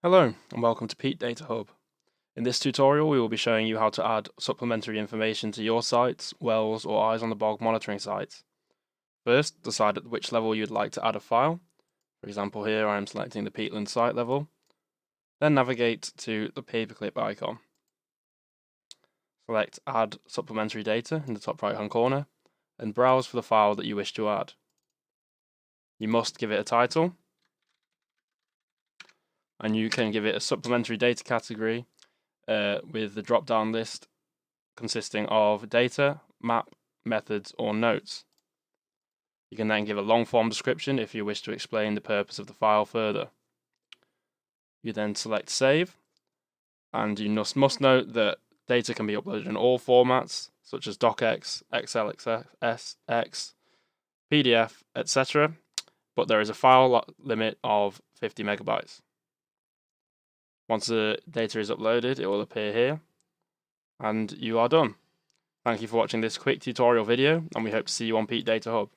Hello and welcome to PeatDataHub. In this tutorial we will be showing you how to add supplementary information to your sites, wells or eyes on the Bog Monitoring Sites. First, decide at which level you'd like to add a file. For example here I am selecting the Peatland site level. Then navigate to the paperclip icon. Select Add Supplementary Data in the top right hand corner and browse for the file that you wish to add. You must give it a title, and you can give it a supplementary data category with the drop down list consisting of data, map, methods, or notes. You can then give a long form description if you wish to explain the purpose of the file further. You then select Save, and you must note that data can be uploaded in all formats such as docx, XLSX, PDF, etc., but there is a file limit of 50 megabytes. Once the data is uploaded, it will appear here, and you are done. Thank you for watching this quick tutorial video, and we hope to see you on PeatDataHub.